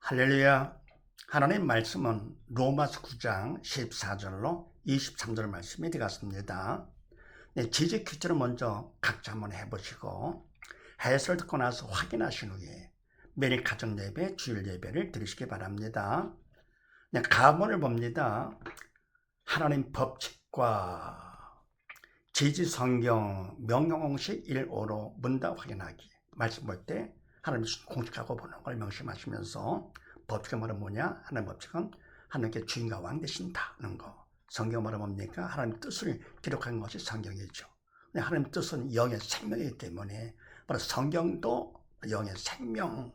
할렐루야. 하나님 말씀은 로마서 9장 14절로 23절 말씀이 되겠습니다. 지지 퀴즈를 먼저 각자 한번 해보시고 해설 듣고 나서 확인하신 후에 매일 가정 예배, 주일 예배를 드리시기 바랍니다. 가문을 봅니다. 하나님 법칙과 지지 성경 명령공식 1.5로 문답 확인하기. 말씀 볼 때 하나님 공식하고 보는 걸 명심하시면서 법칙은 뭐냐? 하나님 법칙은 하나님께 주인과 왕 되신다는 거. 성경 뭡니까? 하나님 뜻을 기록한 것이 성경이죠. 하나님 뜻은 영의 생명이기 때문에 바로 성경도 영의 생명.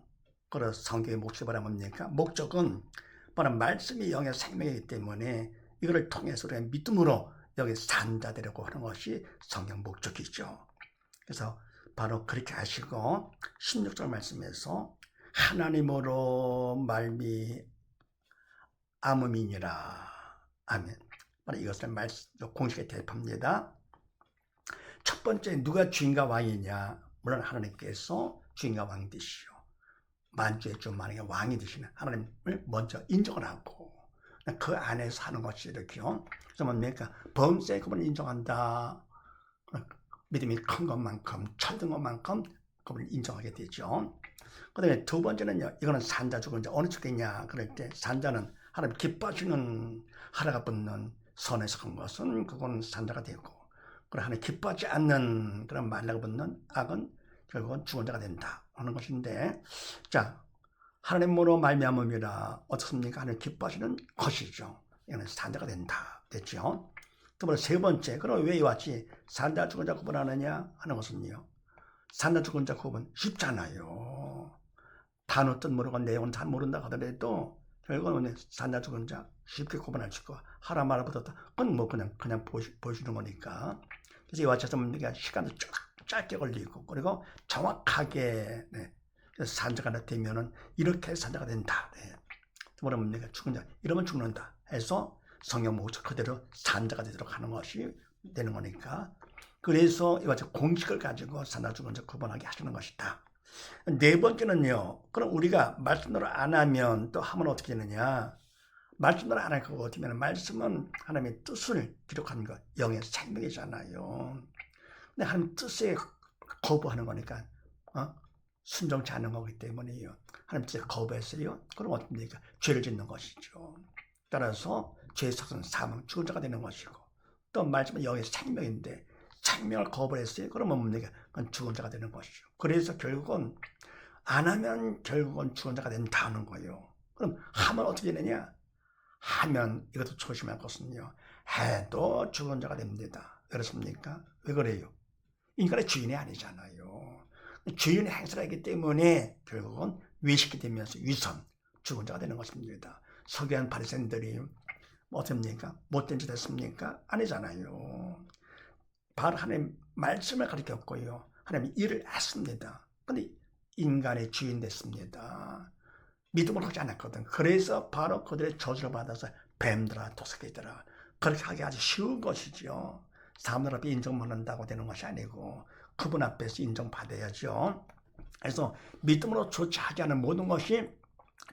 그래서 성경의 목적이 뭡니까? 목적은 바로 말씀이 영의 생명이기 때문에 이거를 통해서 우리가 믿음으로 여기 산자되려고 하는 것이 성경 목적이죠. 그래서 바로 그렇게 하시고 16절 말씀에서 하나님으로 말미암음이니라. 아멘. 바로 이것을 공식에 대입합니다. 첫 번째 누가 주인과 왕이냐? 물론 하나님께서 주인과 왕 되시오. 만주의 주 만약에 왕이 되시는 하나님을 먼저 인정을 하고 그 안에서 하는 것이 이렇게요. 그래서 뭡니까? 범죄 그분을 인정한다. 믿음이 큰 것만큼 철든 것만큼 그분을 인정하게 되죠. 그 다음에 두 번째는요. 이거는 산자 죽은 자 어느 쪽이냐. 그럴 때 산자는 하나님 기뻐하시는 하나가 붙는 선에 속한 것은 그건 산자가 되고, 그리고 하나님 기뻐하지 않는 그런 말라가 붙는 악은 결국은 죽은 자가 된다 하는 것인데, 자, 하나님으로 말미암음이라 어떻습니까? 하나님 기뻐하시는 것이죠. 이거는 산자가 된다 됐죠. 또 세 번째, 그럼 왜 왔지? 산자 죽은 자 구분하느냐 하는 것은요. 산자 죽은 자 구분 쉽잖아요. 단어 뜻 모르고 내용은 잘 모른다 하더라도 결국은 산자 죽은 자 쉽게 구분할 수 있고 하라 마라 붙었다. 그건 뭐 그냥 보여주는 거니까. 그래서 이와 같이 우리가 시간도 짧게 걸리고 그리고 정확하게 그래서 산자가 되면은 이렇게 산자가 된다. 뭐라면 내가 죽은 자 이러면 죽는다 해서 성경 목적 그대로 산자가 되도록 하는 것이 되는 거니까. 그래서 이와 같이 공식을 가지고 산자 죽은 자 구분하게 하시는 것이다. 네 번째는요. 그럼 우리가 말씀대로 안 하면 또 하면 어떻게 되느냐? 말씀대로 안 할 거고 어떻게 하면 말씀은 하나님의 뜻을 기록하는 것, 영의 생명이잖아요. 근데 하나님 뜻에 거부하는 거니까 순종치 않는 거기 때문에요. 하나님 뜻에 거부했어요. 그럼 어떻습니까? 죄를 짓는 것이죠. 따라서 죄의 삭은 사망, 죽은 자가 되는 것이고, 또 말씀은 영의 생명인데 생명을 거부했어요. 그러면 뭡니까? 그건 죽은 자가 되는 것이죠. 그래서 결국은 안 하면 결국은 죽은 자가 된다는 거예요. 그럼 하면 어떻게 되느냐? 하면 이것도 조심할 것은요. 해도 죽은 자가 됩니다. 그렇습니까? 왜 그래요? 인간의 주인이 아니잖아요. 주인의 행사를 하기 때문에 결국은 외식이 되면서 위선, 죽은 자가 되는 것입니다. 서기관 바리새인들이 어떻습니까? 못된 짓 했습니까? 아니잖아요. 바로 하나님 말씀을 가르쳤고요. 하나님 일을 했습니다. 근데 인간의 주인 됐습니다. 믿음을 하지 않았거든. 그래서 바로 그들의 저주를 받아서 뱀들아 도석이더라. 그렇게 하기 아주 쉬운 것이죠. 사람들 앞에 인정받는다고 되는 것이 아니고 그분 앞에서 인정받아야죠. 그래서 믿음으로 조치하지 않은 모든 것이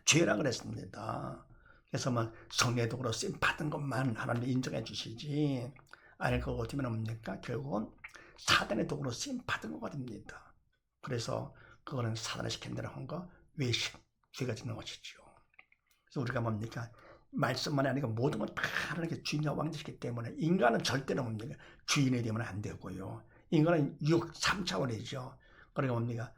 죄라 그랬습니다. 그래서 성례 도구로 쓰임 받은 것만 하나님이 인정해 주시지, 아니 그거 어떻게 뭡니까? 결국은 사단의 도구로 쓰임 받은 거가 됩니다. 그래서 그거는 사단을 시킨 대로 한 거 외식, 죄가 짓는 것이죠. 그래서 우리가 뭡니까? 말씀만이 아니고 모든 건 다 하나님께 주인과 왕 되시기 때문에 인간은 절대로 뭡니까? 주인이 되면 안 되고요. 인간은 3차원이죠. 그러니까 뭡니까?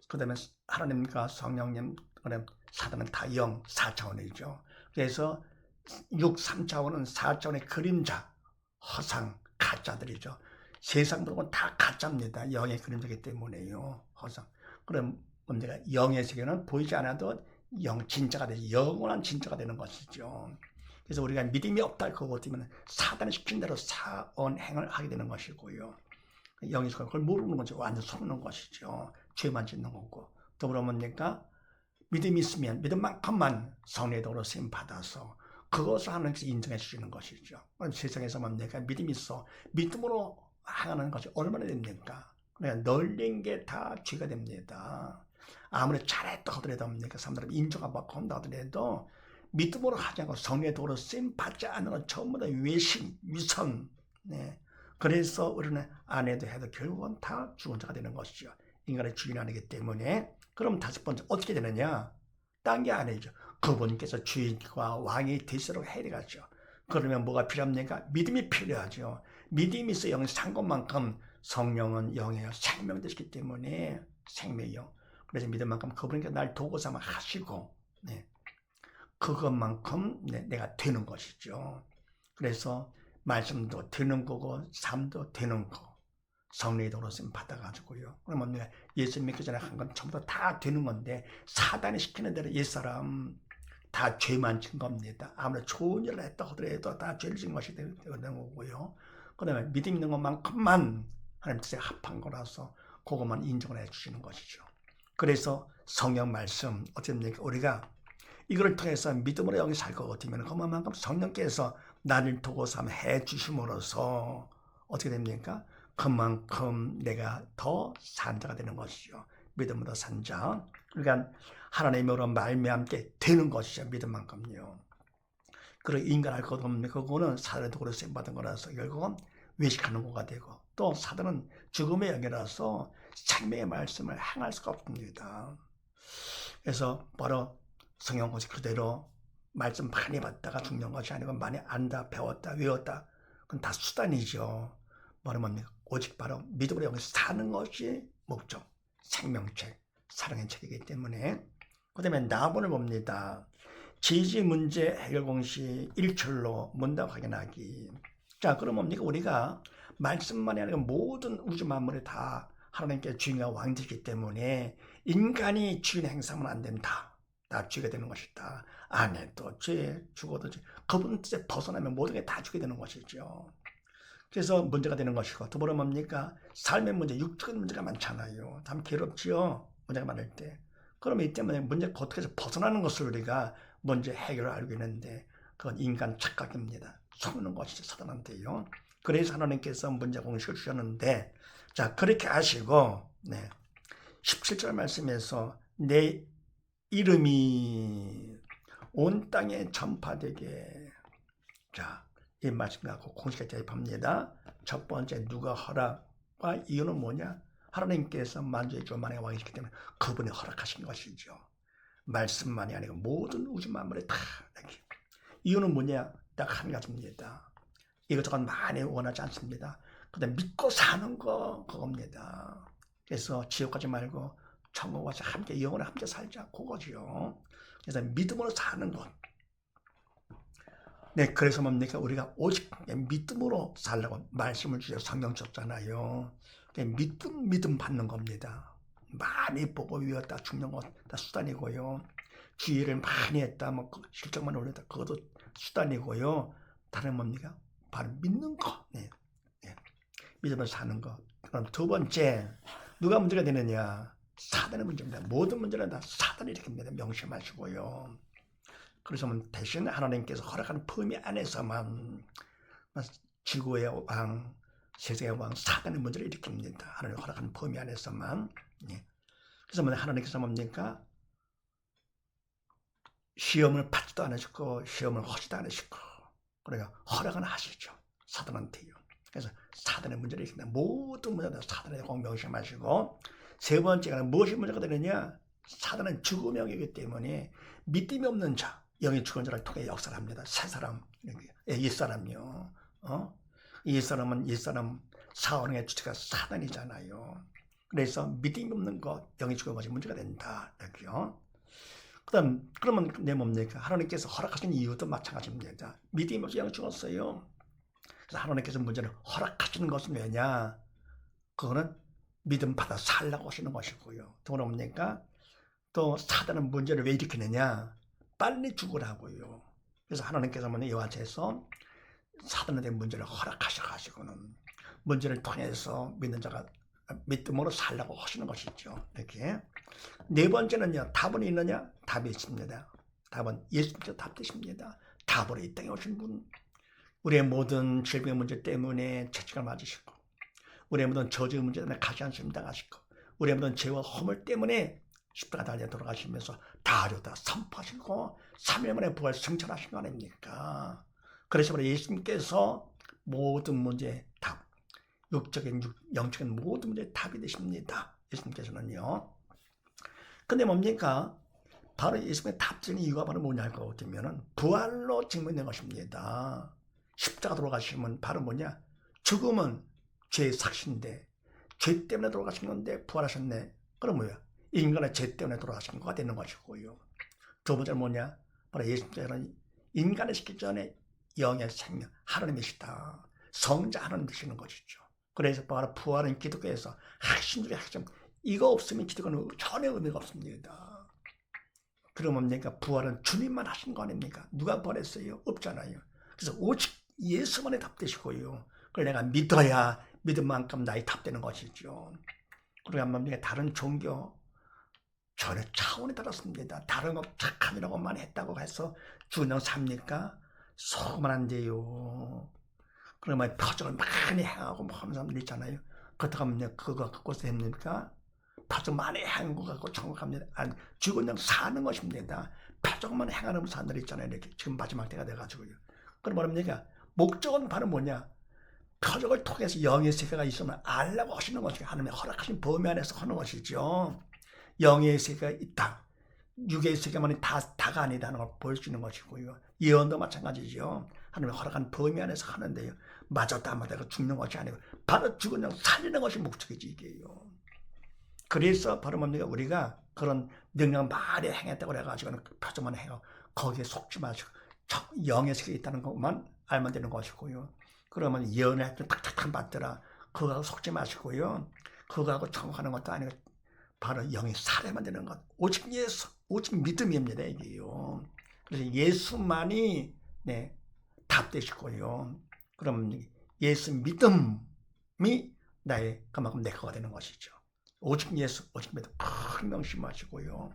그 다음에 하나님과 성령님, 그다음에 사단은 다 4차원이죠. 그래서 3차원은 4차원의 그림자, 허상, 가짜들이죠. 세상 모든 다 가짜입니다. 영의 그림자이기 때문에요. 허상. 그럼 뭡니까? 영의 세계는 보이지 않아도 진짜가 되지, 영원한 진짜가 되는 것이죠. 그래서 우리가 믿음이 없다 그거 어쩌면 사단이 시킨 대로 사언행을 하게 되는 것이고요. 영의 세계 그걸 모르는 거죠. 완전 속는 것이죠. 죄만 짓는 거고. 더불어 뭡니까? 믿음이 있으면 믿음만큼만 성례의 도로 쓰임 받아서 그것을 하나님께서 인정해 주시는 것이죠. 세상에서 뭡니까? 믿음이 있어. 믿음으로 행하는 것이 얼마나 됩니까? 그냥 널린 게 다 죄가 됩니다. 아무리 잘했다 하더라도 뭡니까? 사람들은 인정을 받고 한다 하더라도 믿음으로 하지 않고 성령의 도로 쓰임 받지 않는 건 전부 다 외식, 위선. 네. 그래서 우리는 안 해도 결국은 다 죽은 자가 되는 것이죠. 인간의 주인이 아니기 때문에. 그럼 다섯 번째 어떻게 되느냐? 딴 게 아니죠. 그분께서 주인과 왕이 되시도록 해내가죠. 그러면 뭐가 필요합니까? 믿음이 필요하죠. 믿음이 있어 영이 산 것만큼 성령은 영이에요. 생명 되시기 때문에 생명의 영. 그래서 믿음만큼 그분께서 날 도구 삼아 하시고, 네. 그것만큼 내가 되는 것이죠. 그래서 말씀도 되는 거고 삶도 되는 거. 성령의 도로 쓰임 받아가지고요. 그러면 내가 예수 믿기 전에 한 건 전부 다 되는 건데 사단이 시키는 대로 옛사람 다 죄만 진 겁니다. 아무리 좋은 일을 했다 하더라도 다 죄를 진 것이 되는 거고요. 그 다음에 믿음 있는 것만큼만 하나님 뜻에 합한 거라서 그것만 인정을 해주시는 것이죠. 그래서 성령 말씀 어떻게 됩니까? 우리가 이걸 통해서 믿음으로 여기 살 것 같으면 그만큼 성령께서 나를 도구 삼아 해주심으로써 어떻게 됩니까? 그만큼 내가 더 산자가 되는 것이죠. 믿음으로 산자. 그러니까 하나님으로 말미암게 되는 것이죠. 믿음만큼요. 그리고 인간할 것 없는 그거는 사단의 도구로 쓰임받은 거라서 결국은 외식하는 거가 되고 또 사단은 죽음의 영이라서 생명의 말씀을 행할 수가 없습니다. 그래서 바로 성경 공식 그대로 말씀 많이 받다가 죽는 것이 아니고 많이 안다, 배웠다, 외웠다 그건 다 수단이죠. 뭐냐면 오직 바로 믿음으로 여기서 사는 것이 목적, 생명책, 사랑의 책이기 때문에 그 다음에 나본을 봅니다. 지지 문제 해결 공식 1철로 문답 확인하기. 자, 그럼 뭡니까? 우리가 말씀만이 아니라 모든 우주 만물이 다 하나님께 주인과 왕이기 때문에 인간이 주인 행사하면 안 된다. 다 죄가 되는 것이다. 안 해도 죄, 죽어도 죄. 그분 뜻에 벗어나면 모든 게 다 죽게 되는 것이죠. 그래서 문제가 되는 것이고 또 뭐라 뭡니까? 삶의 문제, 육적인 문제가 많잖아요. 참 괴롭지요. 문제가 많을 때. 그러면 이 때문에 문제 고통에서 벗어나는 것을 우리가 먼저 해결을 알고 있는데 그건 인간 착각입니다. 속는 것이죠. 사단한테요. 그래서 하나님께서 문제 공식을 주셨는데 자 그렇게 하시고 17절 말씀에서 내 이름이 온 땅에 전파되게 자 이 말씀 갖고 공식에 대입합니다. 첫 번째 누가 허락과 이유는 뭐냐? 하나님께서 만주의 주 만왕의 왕이시기 때문에 그분이 허락하신 것이죠. 말씀만이 아니고 모든 우주 만물에 다 이렇게. 이유는 뭐냐? 딱 한 가지입니다. 이것저것 많이 원하지 않습니다. 그다음 믿고 사는 거 그겁니다. 그래서 지옥 가지 말고 천국 와서 함께 영원히 함께 살자 그거죠. 그래서 믿음으로 사는 것. 네, 그래서 뭡니까? 우리가 오직 믿음으로 살라고 말씀을 주셔서 성경 줬잖아요. 믿음 받는 겁니다. 많이 보고 외웠다 죽는 것 다 수단이고요. 주의를 많이 했다, 뭐 실적만 올렸다, 그것도 수단이고요. 다른 뭡니까? 바로 믿는 거. 네. 믿음으로 사는 것. 그럼 두 번째, 누가 문제가 되느냐? 사단의 문제입니다. 모든 문제는 다 사단이 일으킵니다. 명심하시고요. 그래서 대신 하나님께서 허락하는 범위 안에서만 지구의 왕, 세상의 왕, 사단의 문제를 일으킵니다. 하나님 허락하는 범위 안에서만. 그래서 하나님께서 뭡니까? 시험을 받지도 않으시고 시험을 하지도 않으시고 그러니까 허락은 하시죠. 사단한테요. 그래서 사단의 문제를 일으킨다. 모든 문제는 사단에 꼭 명심하시고 세 번째가 무엇이 문제가 되느냐? 사단은 죽음의 영이기 때문에 믿음이 없는 자, 영이 죽은 자를 통해 역사를 합니다. 새 사람, 옛사람이요. 옛사람은 옛사람 사원의 주체가 사단이잖아요. 그래서 믿음이 없는 것, 영이 죽은 것이 문제가 된다. 이렇게요. 그러면 내 뭡니까? 하나님께서 허락하신 이유도 마찬가지입니다. 믿음이 없이 영이 죽었어요. 그래서 하나님께서 문제를 허락하시는 것은 왜냐? 그거는 믿음 받아 살라고 하시는 것이고요. 또 뭡니까? 또 사단은 문제를 왜 일으키느냐? 빨리 죽으라고요. 그래서 하나님께서 여호와께서 사단에 문제를 허락하셔가지고는 문제를 통해서 믿는 자가 믿음으로 살라고 하시는 것이죠. 이렇게. 네 번째는요. 답은 있느냐? 답이 있습니다. 답은 예수님께서 답 되십니다. 답으로 이 땅에 오신 분. 우리의 모든 질병의 문제 때문에 채찍을 맞으시고 우리의 모든 저주의 문제 때문에 가시한 수임 당하시고 우리의 모든 죄와 허물 때문에 십자가 달려 돌아가시면서 다 선포하시고 3일 만에 부활 승천하신 거 아닙니까? 그래서 바로 예수님께서 모든 문제의 답, 육적인 영적인 모든 문제의 답이 되십니다. 예수님께서는요. 근데 뭡니까? 바로 예수님의 답적인 이유가 바로 뭐냐고 하면 부활로 증명된 것입니다. 십자가 돌아가시면 바로 뭐냐? 죽음은 죄의 삭신데 죄 때문에 돌아가신 건데 부활하셨네. 그럼 뭐야? 인간의 죄 때문에 돌아가신 거가 되는 것이고요. 두 번째는 뭐냐? 바로 예수님께서는 인간을 시키기 전에 영의 생명, 하나님이시다. 성자 하나님 되시는 것이죠. 그래서 바로 부활은 기독교에서 핵심 중에 핵심. 이거 없으면 기독교는 전혀 의미가 없습니다. 그러면 뭡니까? 부활은 주님만 하신 거 아닙니까? 누가 부활했어요? 없잖아요. 그래서 오직 예수만의 답되시고요. 그걸 내가 믿어야 믿은 만큼 나의 답되는 것이죠. 그리고 뭡니까? 다른 종교 전혀 차원이 다릅니다. 다른 거 착한 이라고만 했다고 해서 주는 삽니까? 속으면 안 돼요. 그러면 표적을 많이 행하고 뭐 하는 사람들 있잖아요. 그렇다고 하면 그거 갖고서 됩니까? 표적 많이 행한 거 갖고 천국 갑니다. 아니, 죽은 영 사는 것입니다. 표적만 행하는 사람들 있잖아요. 이렇게 지금 마지막 때가 돼가지고요. 그럼 뭐랍니까? 목적은 바로 뭐냐? 표적을 통해서 영의 세계가 있으면 알라고 하시는 것이죠. 하나님의 허락하신 범위 안에서 하는 것이죠. 영의 세계가 있다. 육의 세계만이 다가 아니다는 걸 보여주는 것이고요. 예언도 마찬가지죠. 하나님의 허락한 범위 안에서 하는데요. 맞았다 안 맞았다 죽는 것이 아니고 바로 죽은 영 살리는 것이 목적이지 이게요. 그래서 바로 뭡니까? 우리가 그런 능력 많이 행했다고 해가지고는 표정만 해요. 거기에 속지 마시고 영의 세계에 있다는 것만 알면 되는 것이고요. 그러면 예언을 탁탁탁 받더라. 그거하고 속지 마시고요. 그거하고 청하는 것도 아니고 바로 영이 살아야만 되는 것. 오직 예수, 오직 믿음입니다. 이게요. 그래서 예수만이 답되시고요. 그러면 예수 믿음이 나의 그만큼 내 거가 되는 것이죠. 오직 예수, 오직 믿음 큰 명심하시고요.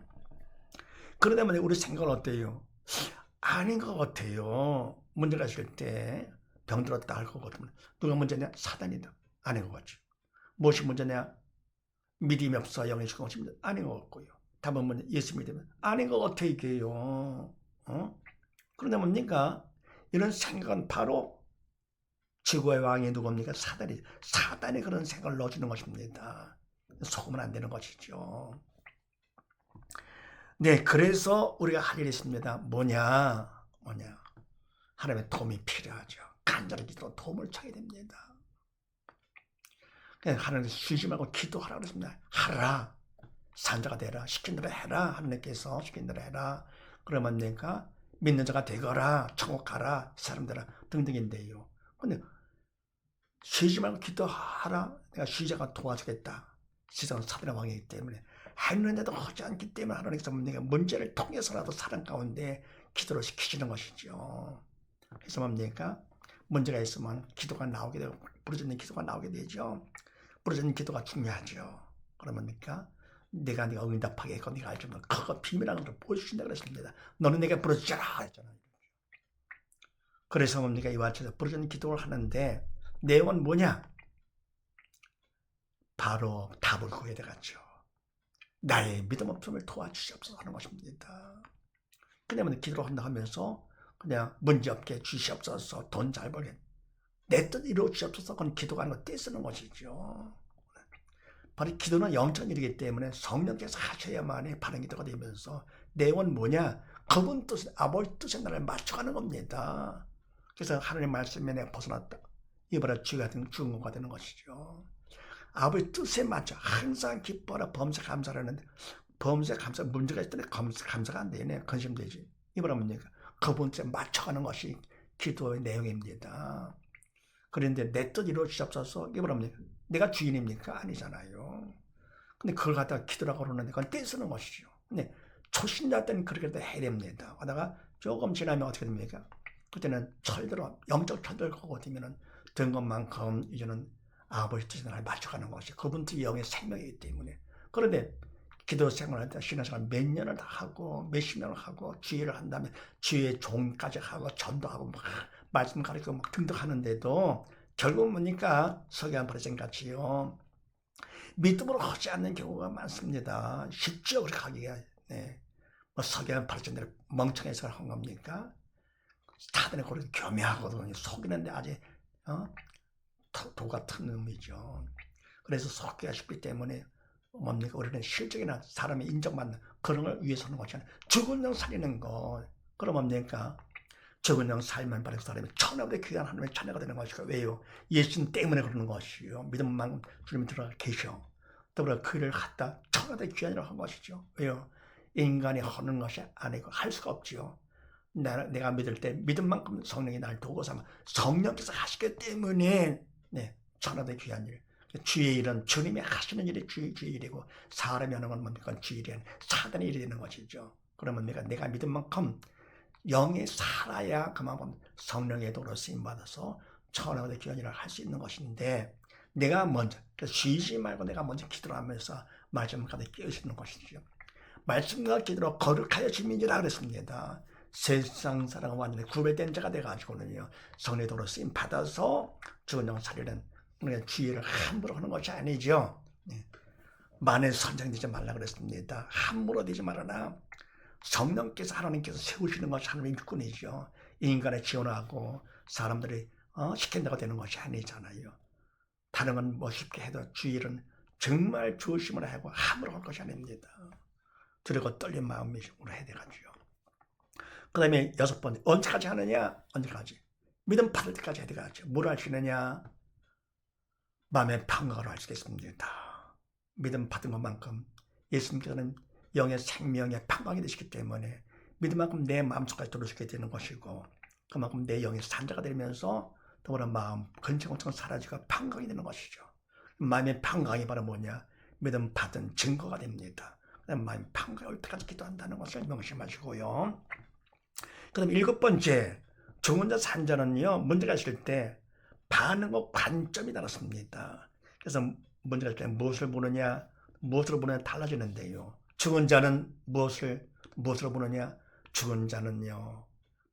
그러다 보니 우리 생각은 어때요? 아닌 것 같아요. 문제가 있을 때 병들었다 할 것 같으면 누가 문제냐? 사단이다. 아닌 것 같죠. 무엇이 문제냐? 믿음이 없어 영의 죽은 것입니다. 아닌 것 같고요. 답은 뭐냐? 예수 믿으면 아닌 것 같아 이게요. 그런데 뭡니까? 이런 생각은 바로 지구의 왕이 누굽니까? 사단이. 사단이 그런 생각을 넣어주는 것입니다. 속으면 안 되는 것이죠. 네, 그래서 우리가 할 일이 있습니다. 뭐냐? 하나님의 도움이 필요하죠. 간절히 기도 도움을 찾게 됩니다. 하나님 쉬지 말고 기도하라고 그랬습니다. 하라. 산자가 되라. 시킨 대로 해라. 하나님께서 시킨 대로 해라. 그러면 내가 믿는 자가 되거라. 천국 가라. 사람들아 등등인데요. 근데 쉬지 말고 기도하라. 내가 쉬자가 도와주겠다. 세상은 사단의 왕이기 때문에 했는데도 하지 않기 때문에 하나님께서 내가 문제를 통해서라도 사랑 가운데 기도를 시키시는 것이죠. 그래서 뭡니까? 문제가 있으면 기도가 나오게 되고 부르짖는 기도가 나오게 되죠. 부르짖는 기도가 중요하죠. 그러니까 내가 응답하게 했고 네가 알지 못한 그거 비밀한 걸 보여주신다 그랬습니다. 너는 내가 부르짖어라 했잖아요. 그래서 뭡니까? 이와 같이 부르짖는 기도를 하는데 내용은 뭐냐? 바로 답을 구해야 되겠죠. 나의 믿음 없음을 도와주시옵소서 하는 것입니다. 그냥 기도를 한다 하면서 그냥 문제없게 주시옵소서 돈 잘 벌게 내 뜻 이루어 주시옵소서 그건 기도가 아니고 떼쓰는 것이죠. 바로 기도는 영적 일이기 때문에 성령께서 하셔야만이 바른 기도가 되면서 내용은 뭐냐? 그분 뜻, 아버지 뜻에 나를 맞춰가는 겁니다. 그래서 하나님 말씀에 내가 벗어났다. 이번에 죽은 거가 되는 것이죠. 아버지 뜻에 맞춰 항상 기뻐라 범사 감사를 하는데 범사 감사 문제가 있더니 감사가 안 되네. 근심되지. 이번에 뭡니까? 그분 뜻에 맞춰가는 것이 기도의 내용입니다. 그런데 내 뜻 이루어 주시옵소서. 이게 뭐랍니까? 내가 주인입니까? 아니잖아요. 근데 그걸 갖다가 기도라고 그러는데 그건 떼쓰는 것이죠. 근데 초신자 때는 그렇게 해야 됩니다. 하다가 조금 지나면 어떻게 됩니까? 그때는 철들어 영적 철들고 되면은 된 것만큼 이제는 아버지 뜻에 나를 맞춰가는 것이 그분 뜻 영의 생명이기 때문에. 그런데 기도 생활할 때 신앙생활 몇 년을 다 하고 몇십 년을 하고 주의를 한다면 주의 종까지 하고 전도하고 막 말씀 가르치고 막 등등 하는데도 결국 뭡니까? 서기관 바리새인 같이요. 믿음으로 하지 않는 경우가 많습니다. 쉽죠, 그렇게 하기가. 네. 뭐 석양 발전대로 멍청해서 한 겁니까? 사단의 고리는 교묘하거든요. 속이는데 아주 도 같은 놈이죠. 그래서 속기가 쉽기 때문에 뭡니까? 우리는 실적이나 사람의 인정받는 그런 걸 위해서 하는 것이 아니라 죽은 영 살리는 것. 그럼 뭡니까? 죽은 영 살면 바로 그 사람이 천하보다 귀한 하나님의 자녀가 되는 것이고, 왜요? 예수님 때문에 그러는 것이요. 믿음만큼 주님이 들어가 계셔. 더불어 그 일을 갖다 천하보다 귀한이라고 한 것이죠. 왜요? 인간이 하는 것이 아니고 할 수가 없지요. 내가 믿을 때 믿음만큼 성령이 날 도고 삼아 성령께서 하시기 때문에 네, 천하보다 귀한 일. 주의 일은 주님이 하시는 일이 주의 일이고, 사람이 하는 건 뭡니까? 주의 일이 아니라 사단의 일이 되는 것이죠. 그러면 내가 믿은 만큼 영이 살아야 그만큼 성령의 도로 쓰임받아서 천하보다 귀한 일을 할 수 있는 것인데, 내가 먼저 쉬지 말고 내가 먼저 기도를 하면서 말씀을 가득 깨우치는 것이죠. 말씀과 기도로 거룩하여 주민이라 그랬습니다. 세상 사랑은 완전히 구별된 자가 돼가지고는요, 성령의 도로 쓰임 받아서 죽은 영 살리는 우리가 주의를 함부로 하는 것이 아니죠. 만에 선정되지 말라 그랬습니다. 함부로 되지 말아라. 성령께서 하나님께서 세우시는 것이 하나님의 일꾼이죠. 인간을 지원하고 사람들이 시킨다고 되는 것이 아니잖아요. 다른 건 뭐 쉽게 해도 주의는 정말 조심을 하고 함부로 할 것이 아닙니다. 두렵고 떨린 마음으로 해야 되겠죠. 그 다음에 6번째, 언제까지 하느냐? 언제까지? 믿음 받을 때까지 해야 되겠죠. 뭘 할 수 있느냐? 마음의 평강을 할 수 있습니다. 믿음 받은 것만큼 예수님께서는 영의 생명의 평강이 되시기 때문에 믿음만큼 내 마음속까지 들어오게 되는 것이고, 그만큼 내 영의 산자가 되면서 더불어 마음 근처근처 사라지고 평강이 되는 것이죠. 마음의 평강이 바로 뭐냐? 믿음 받은 증거가 됩니다. 마음의 평강이 올 때까지 기도한다는 것을 명심하시고요. 그 다음에 7번째, 죽은 자 산자는요, 문제가 있을 때 반응과 관점이 다릅니다. 그래서 문제가 있을 때 무엇을 보느냐, 무엇으로 보느냐 달라지는데요. 죽은 자는 무엇으로 보느냐? 죽은 자는요,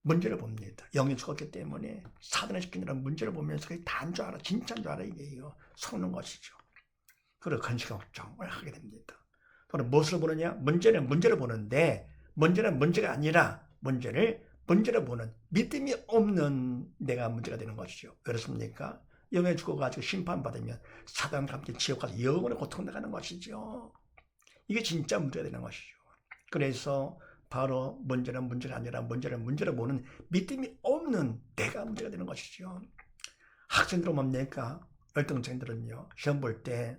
문제를 봅니다. 영이 죽었기 때문에 사단의 시키느라 문제를 보면서 그게 다인 줄 알아, 진짜인 줄 알아, 이게요. 속는 것이죠. 그리고 근시걱정을 하게 됩니다. 그럼 무엇을 보느냐? 문제를 보는데, 문제는 문제가 아니라 문제를 보는 믿음이 없는 내가 문제가 되는 것이죠. 그렇습니까? 영에 죽어가지고 심판받으면 사단과 함께 지옥 가서 영원히 고통당하는 것이죠. 이게 진짜 문제가 되는 것이죠. 그래서 바로 문제는 문제가 아니라 문제를 보는 믿음이 없는 내가 문제가 되는 것이죠. 학생들은 뭡니까? 열등생들은요, 시험 볼 때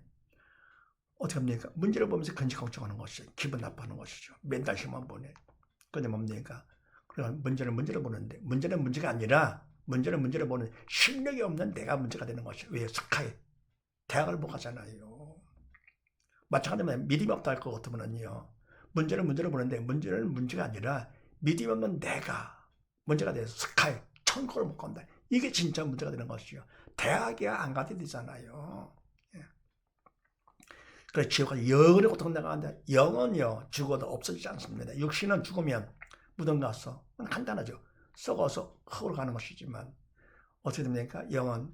어떻게 합니까? 문제를 보면서 근심 걱정하는 것이죠. 기분 나빠하는 것이죠. 맨날 시험만 보내. 그런데 뭡니까? 그러니까 문제를 보는데, 문제는 문제가 아니라 문제를 보는 실력이 없는 내가 문제가 되는 것이죠. 왜? 스카이 대학을 못 가잖아요. 마찬가지로 믿음이 없다 할 것 같으면요, 문제를 보는데 문제는 문제가 아니라 믿음이 없는 내가 문제가 돼서 스카이 천국을 못 간다. 이게 진짜 문제가 되는 것이죠. 대학에 안 가게 되잖아요. 그래서 지옥까지 영원히 고통당하는데, 영은요 죽어도 없어지지 않습니다. 육신은 죽으면 무덤 가서 간단하죠. 썩어서 흙으로 가는 것이지만 어떻게 됩니까? 영은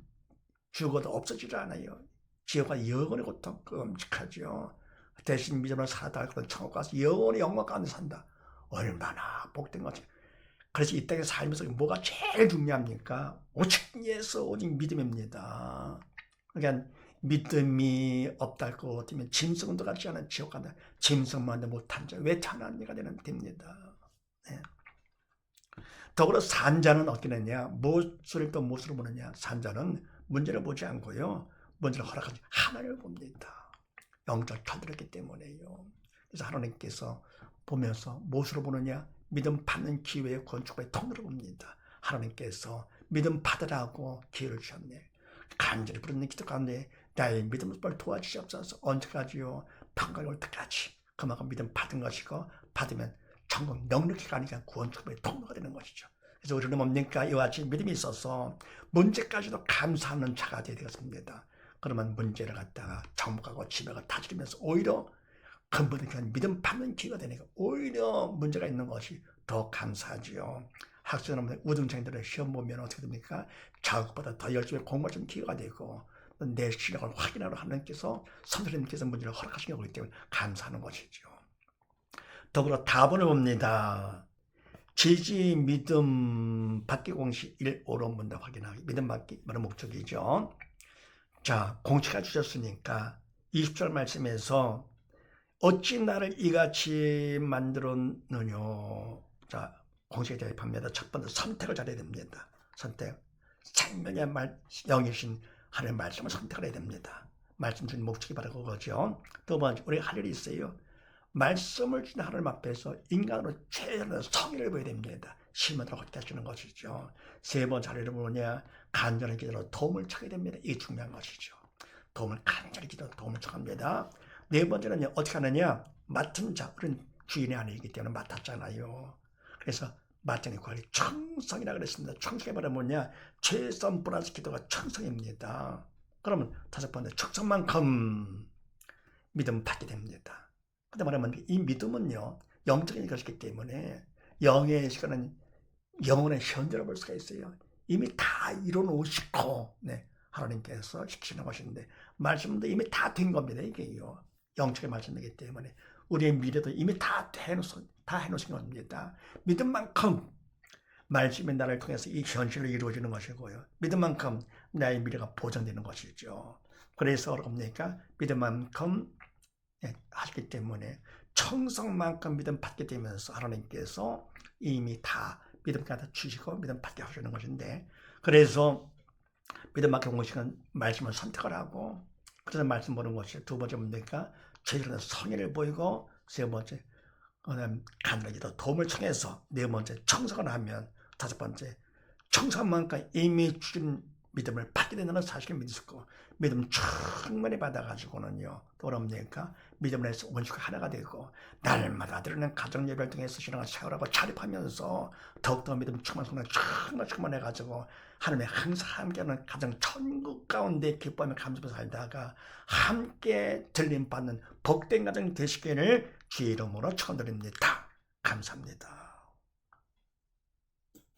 죽어도 없어지지 않아요. 지옥까지 영원히 고통 끔찍하죠. 대신 믿음으로 살아다 할 것은 천국 가서 영원히 영광 가운데 산다. 얼마나 복된 거지. 그래서 이 땅에 살면서 뭐가 제일 중요합니까? 오직 예수, 오직 믿음입니다. 그러니까 믿음이 없다 할 것 같으면 짐승도 같지 않은 지옥 간다. 짐승만도 못한 자 왜 찬한 이가 됩니다. 네. 더불어 산자는 어떻게 되냐? 무엇을 또 무엇으로 보느냐? 산자는 문제를 보지 않고요, 문제를 허락하지 하나님을 봅니다. 영적 철들었기 때문에요. 그래서 하나님께서 보면서 무엇으로 보느냐? 믿음 받는 기회의 건축의 통로로 봅니다. 하나님께서 믿음 받으라고 기회를 주셨네. 간절히 부르는 기도 가운데 나의 믿음을 도와주시옵소서. 언제까지요? 평강이 올 때까지. 그만큼 믿음 받은 것이고, 받으면 천국 넉넉히 가니까 구원 축복의 통로가 되는 것이죠. 그래서 우리는 뭡니까? 이와 같이 믿음이 있어서 문제까지도 감사하는 자가 되겠습니다. 그러면 문제를 갖다가 정복하고 집에 가 다스리면서 오히려 근본적인 믿음 받는 기회가 되니까 오히려 문제가 있는 것이 더 감사하지요. 학생은 우등생들의 시험 보면 어떻게 됩니까? 자극보다 더 열심히 공부할 수 있는 기회가 되고, 내 실력을 확인하러 하나님께서 선생님께서 문제를 허락하신 거기 때문에 감사하는 것이죠. 더불어 답을 봅니다. 지지, 믿음, 받기 공식 1, 5론 문답 확인하기. 믿음 받기 말은 목적이죠. 자, 공식을 주셨으니까 20절 말씀에서 어찌 나를 이같이 만들었느냐. 자, 공식에 대입합니다. 첫 번째 선택을 잘해야 됩니다. 선택. 생명의 영이신 하나님의 말씀을 선택을 해야 됩니다. 말씀 주신 목적이 바로 그거죠. 두 번째, 우리가 할 일이 있어요. 말씀을 주신 하나님 앞에서 인간으로 최선의 성의를 보여야 됩니다. 실천을 확대 하시는 것이죠. 세 번째 할 일은 뭐냐? 간절한 기도로 도움을 청해야 됩니다. 이게 중요한 것이죠. 간절히 기도로 도움을 청합니다. 네 번째는 어떻게 하느냐? 맡은 자, 우리는 주인의 아내이기 때문에 맡았잖아요. 그래서 맡은 관리 청성이라 그랬습니다. 청성이 바로 뭐냐? 최선 플러스 기도가 청성입니다. 그러면 다섯 번째 청성만큼 믿음 받게 됩니다. 근데 말하면 이 믿음은요, 영적인 것이기 때문에 영의 시간은 영혼의 현재로 볼 수가 있어요. 이미 다 이뤄놓으시고, 하나님께서 시키시는 것인데, 말씀도 이미 다 된 겁니다, 이게요. 영적인 말씀이기 때문에. 우리의 미래도 이미 다 해놓으신 겁니다. 믿음만큼 말씀이 나를 통해서 이 현실로 이루어지는 것이고요. 믿음만큼 나의 미래가 보장되는 것이죠. 그래서 그럽니까? 믿음만큼 하시기 때문에 청성만큼 믿음 받게 되면서 하나님께서 이미 다 믿음 갖다 주시고 믿음 받게 하시는 것인데, 그래서 믿음 받게 온 것은 말씀을 선택을 하고, 그래서 말씀 보는 것이 두 번째 뭡니까? 제대로 성의를 보이고, 세 번째 간절히도 도움을 청해서, 네 번째 청성을 하면, 다섯 번째 청성만큼 이미 주신 믿음을 받게 된다는 사실을 믿으시고, 믿음 충분히 받아가지고는요, 또 그럽니까? 믿음을 해서 원수가 하나가 되고, 날마다 드러나는 가정 예배를 통해서 신앙을 세우라고 자립하면서 더욱더 믿음 충만해가지고 하나님의 항상 함께하는 가정 천국 가운데 기뻐하며 감사하며 살다가 함께 들림받는 복된 가정 되시기를 주의 이름으로 축원드립니다. 감사합니다.